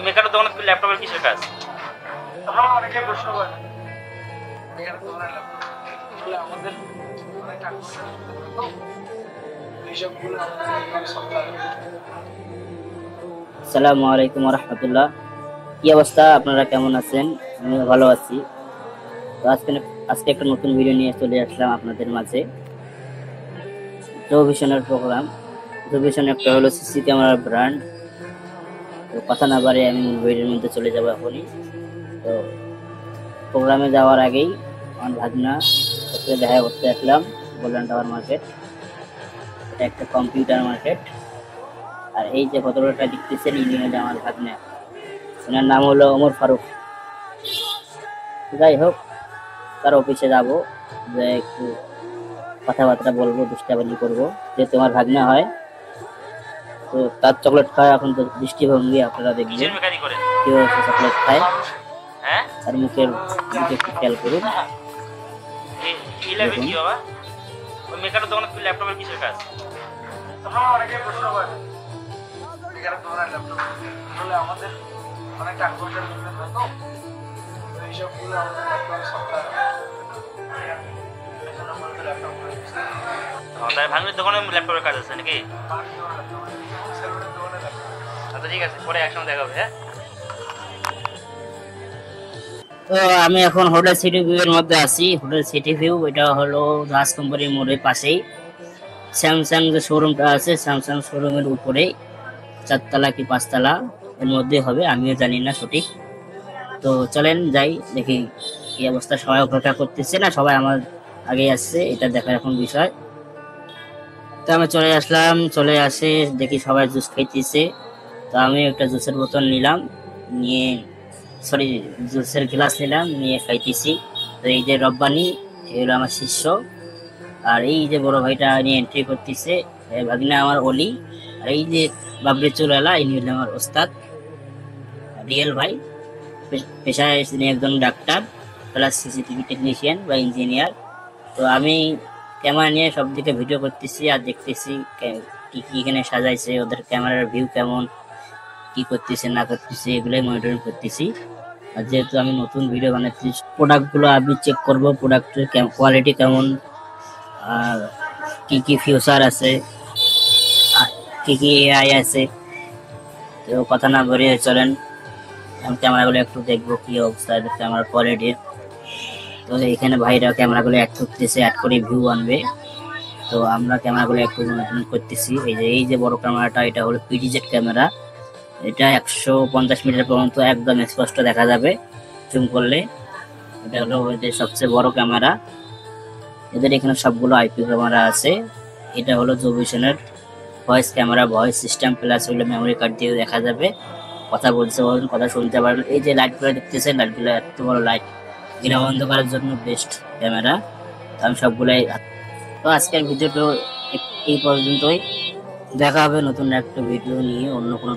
মেকারের দোকানে তুমি ল্যাপটপের কিসের কাজ? অনেকে প্রশ্ন করে আমাদের আসসালামু আলাইকুম ওয়া রাহমাতুল্লাহ। কি অবস্থা, আপনারা কেমন আছেন? আমি ভালো আছি। তো আজকে একটা নতুন ভিডিও নিয়ে চলে আসলাম আপনাদের মাঝে। জো ভিশনের প্রোগ্রাম। জো ভিশন একটা হলো সিসি ক্যামেরার ব্র্যান্ড। তো কথা না বাড়িয়ে আমি ভিডিওর মধ্যে চলে যাবো এখনই। তো প্রোগ্রামে যাওয়ার আগেই আমার ভাগনার সাথে দেখা করতে আসলাম গোল্ডেন টাওয়ার মার্কেট। এটা একটা কম্পিউটার মার্কেট। আর এই যে ভদ্রলোকটা দেখতেছেন, ইনি হলো আমার ভাগ্নে। ওনার নাম হলো ওমর ফারুক। যাই হোক, তার অফিসে যাব, যে একটু কথাবার্তা বলবো, দুষ্টাবাজি করবো, যে তোমার ভাগ্নে হয়। তো তার চকলেট খায় এখন তো দৃষ্টিভঙ্গি আপনারা দেখবেন কিভাবে চকলেট খায়। তার মুখের দিকে একটু খেয়াল করুন। মেকারের দোকানে তুমি ল্যাপটপের কিসের কাজ? অনেকে প্রশ্ন করে আমাদের অনেক টাকা পয়সার তো এইসবগুলো আমাদের ভাঙড়ির দোকানে ল্যাপটপের কাজ আছে নাকি? আচ্ছা ঠিক আছে, পরে একসঙ্গে দেখা হবে। হ্যাঁ, তো আমি এখন হোটেল সিটি ভিউ এর মধ্যে আছি। হোটেল সিটি ভিউ এটা হলো রাজ কোম্পানির মোড়ের পাশেই স্যামসাং যে শোরুমটা আছে, স্যামসাং শোরুমের উপরেই 4তলা কি 5তলা এর মধ্যে হবে, আমিও জানি না সঠিক। তো চলেন যাই, দেখি কি অবস্থা। সবাই অপেক্ষা করতেছে না, সবাই আমার আগে আসছে, এটা দেখার এখন বিষয়। তো আমি চলে আসলাম, চলে আসে দেখি সবাই জুস খাইতেছে। তো আমি একটা জুসের বোতল নিলাম, নিয়ে জুসের গ্লাস নিলাম, নিয়ে খাইতেছি। তো এই যে রব্বানি, এই হলো আমার শিষ্য। আর এই যে বড় ভাইটা নিয়ে এন্ট্রি করতেছে, ভাগিনা আমার অলি। আর এই যে বাবরি চুলালা, ইনি হলো আমার ওস্তাদ রিয়েল ভাই। পেশায় তিনি একজন ডাক্তার প্লাস সিসিটিভি টেকনিশিয়ান বা ইঞ্জিনিয়ার। তো আমি ক্যামেরা নিয়ে সব দিকে ভিডিও করতেছি আর দেখতেছি কি কি এখানে সাজাইছে, ওদের ক্যামেরার ভিউ কেমন, কি করতেছে না করতেছে, এগুলোই মনিটরিং করতেছি। আর যেহেতু আমি নতুন ভিডিও বানাচ্ছি, প্রোডাক্টগুলো আমি চেক করবো, প্রোডাক্টের কোয়ালিটি কেমন, আর কি কি ফিউচার আছে, কি কি এআই আছে। তো কথা না বলিয়ে চলেন ক্যামেরাগুলো একটু দেখবো কি অবস্থা ক্যামেরার কোয়ালিটির। তো এখানে ভাইরা ক্যামেরাগুলো অ্যাড করতেছে, অ্যাড করে ভিউ আনবে। তো আমরা ক্যামেরাগুলো একটু করতেছি। এই যে বড় ক্যামেরাটা, এটা হলো পিডিজেড ক্যামেরা। এটা 150 মিটার পর্যন্ত একদম স্পষ্ট দেখা যাবে জুম করলে। এটা হলো এদের সবচেয়ে বড় ক্যামেরা। এদের এখানে সবগুলো আইপি ক্যামেরা আছে। এটা হলো জো ভিশনের voice camera, voice system plus হলো মেমোরি কার্ড দিয়ে দেখা যাবে, কথা বলতে পারবেন, কথা শুনতে পারবেন। এই যে লাইটগুলো দেখতেছেন, লাইটগুলো এত বড় লাইট, এগুলো বন্ধ করার জন্য বেস্ট ক্যামেরা। আমি সবগুলাই। তো আজকের ভিডিওটা এই পর্যন্তই, দেখা হবে নতুন একটা ভিডিও নিয়ে অন্য কোনো